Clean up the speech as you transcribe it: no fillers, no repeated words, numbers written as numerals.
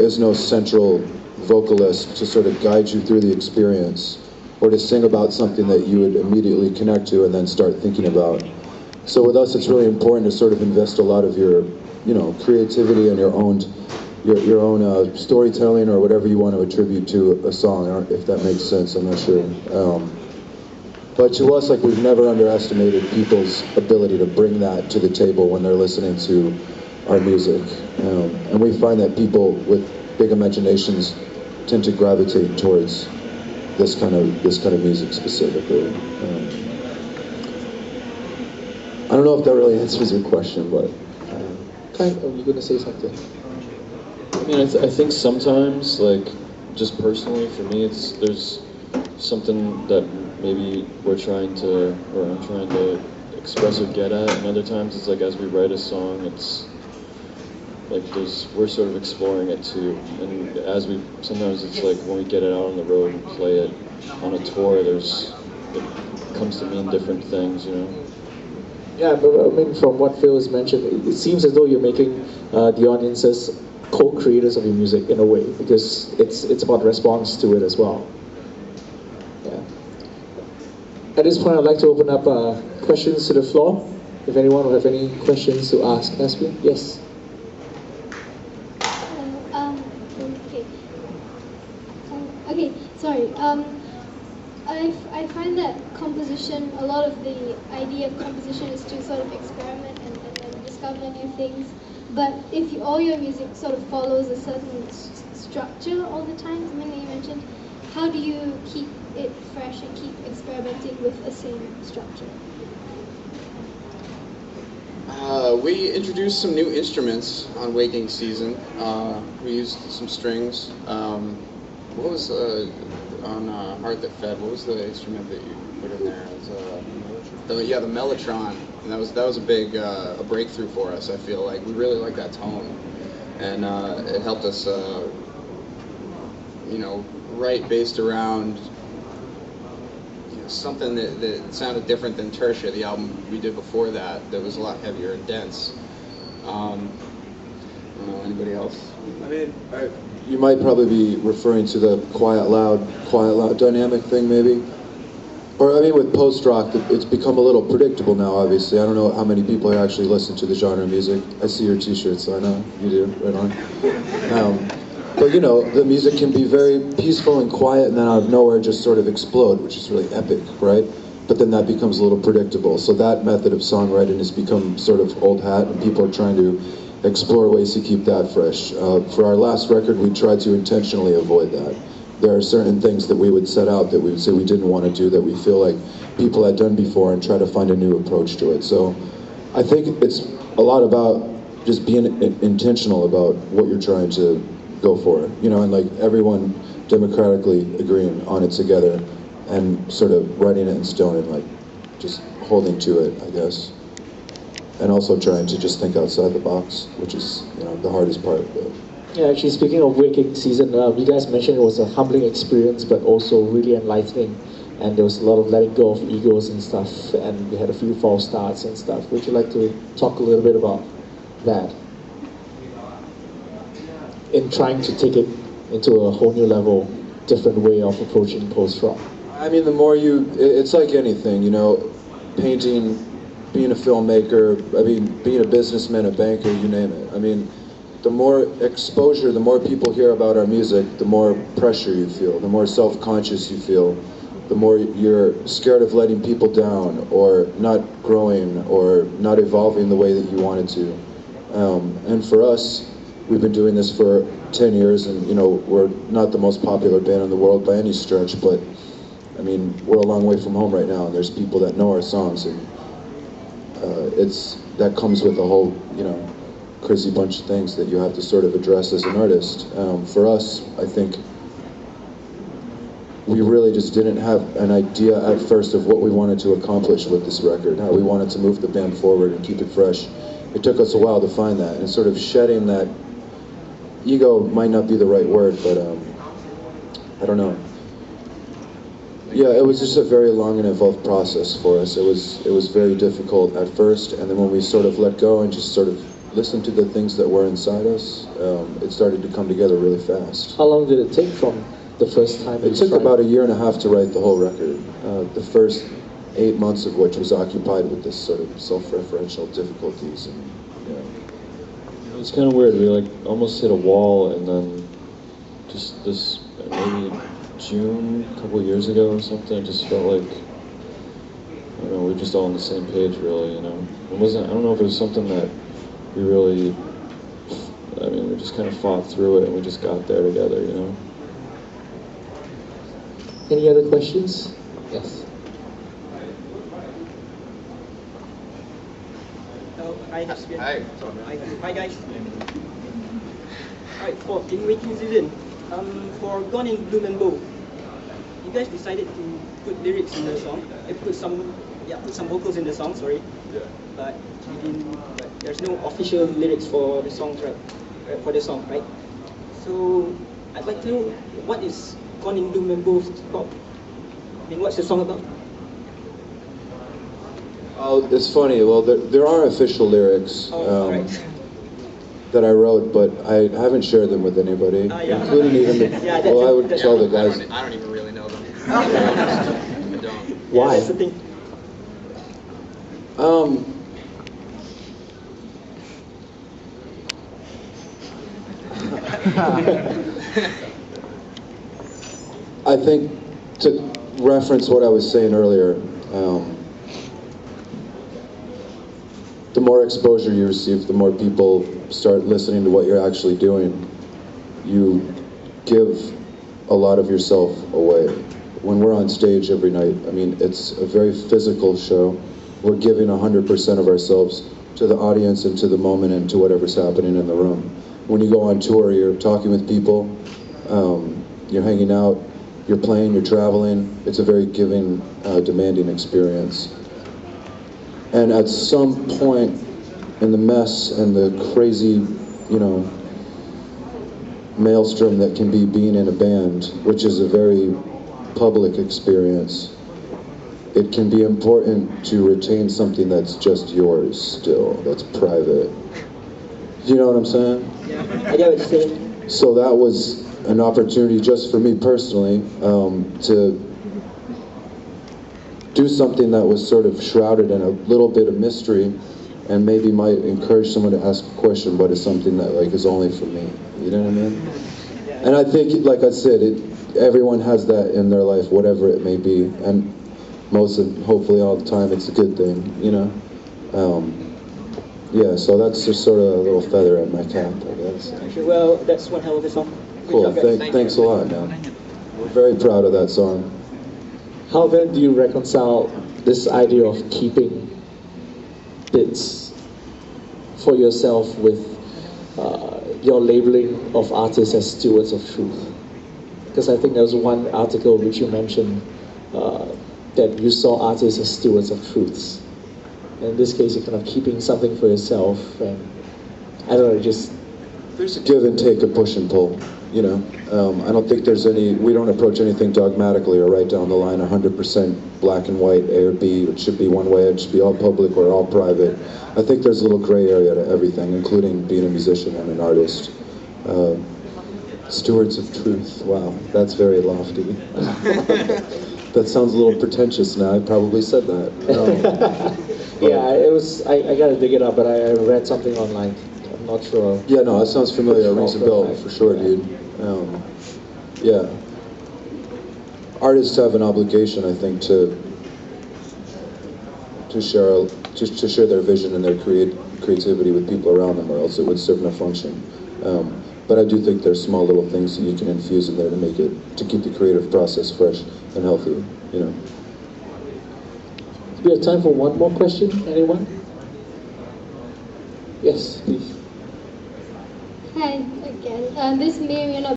is no central vocalist to sort of guide you through the experience, or to sing about something that you would immediately connect to and then start thinking about. So with us, it's really important to sort of invest a lot of your, creativity and your own storytelling, or whatever you want to attribute to a song. I don't, if that makes sense, I'm not sure. But to us, like, we've never underestimated people's ability to bring that to the table when they're listening to our music. And we find that people with big imaginations tend to gravitate towards this kind of music specifically. I don't know if that really answers your question, but Kai, are you going to say something? I mean, I think sometimes, like, just personally for me, there's something that maybe I'm trying to express or get at, and other times it's like as we write a song, it's like we're sort of exploring it too, and sometimes it's like when we get it out on the road and play it on a tour, it comes to mean different things, Yeah, but I mean, from what Phil has mentioned, it seems as though you're making the audiences co-creators of your music in a way, because it's about response to it as well. Yeah. At this point, I'd like to open up questions to the floor. If anyone will have any questions to ask Caspian. Yes. Okay, sorry. I find that composition, a lot of the idea of composition is to sort of experiment and discover new things. But if all your music sort of follows a certain structure all the time, something that you mentioned, how do you keep it fresh and keep experimenting with the same structure? We introduced some new instruments on Waking Season. We used some strings. What was on Heart That Fed? What was the instrument that you put in there? It was, the mellotron, and that was a big a breakthrough for us. I feel like we really like that tone, and it helped us, write based around something that sounded different than Tertia, the album we did before that was a lot heavier and dense. I don't know, anybody else? I mean, you might probably be referring to the quiet loud dynamic thing, maybe. Or I mean, with post-rock, it's become a little predictable now, obviously. I don't know how many people are actually listening to the genre of music. I see your t-shirt, so I know you do, right on. But the music can be very peaceful and quiet, and then out of nowhere just sort of explode, which is really epic, right? But then that becomes a little predictable. So that method of songwriting has become sort of old hat, and people are trying to explore ways to keep that fresh. For our last record, we tried to intentionally avoid that. There are certain things that we would set out that we would say we didn't want to do, that we feel like people had done before, and try to find a new approach to it. So I think it's a lot about just being intentional about what you're trying to go for, and like everyone democratically agreeing on it together and sort of writing it in stone and like just holding to it, I guess. And also trying to just think outside the box, which is, the hardest part. But. Yeah, actually, speaking of Waking Season, you guys mentioned it was a humbling experience, but also really enlightening. And there was a lot of letting go of egos and stuff, and we had a few false starts and stuff. Would you like to talk a little bit about that? In trying to take it into a whole new level, different way of approaching post-rock. I mean, the more it's like anything, painting, being a filmmaker, being a businessman, a banker, you name it. I mean, the more exposure, the more people hear about our music, the more pressure you feel, the more self-conscious you feel, the more you're scared of letting people down, or not growing, or not evolving the way that you wanted to. And for us, we've been doing this for 10 years, and we're not the most popular band in the world by any stretch, but I mean, we're a long way from home right now, and there's people that know our songs, and that comes with a whole, crazy bunch of things that you have to sort of address as an artist. For us, I think we really just didn't have an idea at first of what we wanted to accomplish with this record, how we wanted to move the band forward and keep it fresh. It took us a while to find that, and sort of shedding that ego might not be the right word, but I don't know. Yeah, it was just a very long and involved process for us. It was very difficult at first, and then when we sort of let go and just sort of listened to the things that were inside us, it started to come together really fast. How long did it take from the first time? It took about 1.5 years to write the whole record. The first 8 months of which was occupied with this sort of self-referential difficulties. And, It was kind of weird. We like almost hit a wall, and then just this maybe June, a couple of years ago or something, it just felt like, I don't know, we were just all on the same page, really. It wasn't. I don't know if it was something that we really. I mean, we just kind of fought through it, and we just got there together. Any other questions? Yes. Hi, Caspian. Hi. Hi, guys. Alright, for in Waking Season, for Gone in Bloom and Bow, you guys decided to put lyrics in the song. Put some vocals in the song. Sorry. Yeah. But there's no official lyrics for the songs, right? For the song, right? So I'd like to know, what is Gone in Bloom and Bow about? I mean, what's the song about? Oh, it's funny. Well, there are official lyrics that I wrote, but I haven't shared them with anybody, including even the. Yeah, well, I would tell the guys. I don't even really know them. I don't. Why? That's the thing. I think to reference what I was saying earlier, the more exposure you receive, the more people start listening to what you're actually doing. You give a lot of yourself away. When we're on stage every night, I mean, it's a very physical show. We're giving 100% of ourselves to the audience and to the moment and to whatever's happening in the room. When you go on tour, you're talking with people, you're hanging out, you're playing, you're traveling. It's a very giving, demanding experience. And at some point in the mess and the crazy, maelstrom that can be being in a band, which is a very public experience, it can be important to retain something that's just yours still, that's private. You know what I'm saying? Yeah, I get what you're saying. So that was an opportunity just for me personally to do something that was sort of shrouded in a little bit of mystery and maybe might encourage someone to ask a question, but it's something that is only for me. You know what I mean? And I think, like I said, everyone has that in their life, whatever it may be, and hopefully all the time, it's a good thing, yeah, so that's just sort of a little feather in my cap, I guess. Well, that's one hell of a song. Good Cool, job, guys. thanks a lot, man. We're very proud of that song. How then do you reconcile this idea of keeping bits for yourself with your labeling of artists as stewards of truth? Because I think there was one article which you mentioned that you saw artists as stewards of truths. In this case, you're kind of keeping something for yourself, and I don't know, There's a give and take, a push and pull, I don't think we don't approach anything dogmatically or right down the line, 100% black and white, A or B, it should be one way, it should be all public or all private. I think there's a little gray area to everything, including being a musician and an artist. Stewards of truth, wow, that's very lofty. That sounds a little pretentious now, I probably said that. yeah, it was, I gotta dig it up, but I read something online. I'm not sure. Yeah, no, that sounds familiar. It rings a bell for sure, dude. Yeah. Artists have an obligation, I think, to share their vision and their creativity with people around them, or else it would serve no function. But I do think there's small little things that you can infuse in there to keep the creative process fresh and healthy. Do we have time for one more question? Anyone? Yes, please. Hi again. This may or may not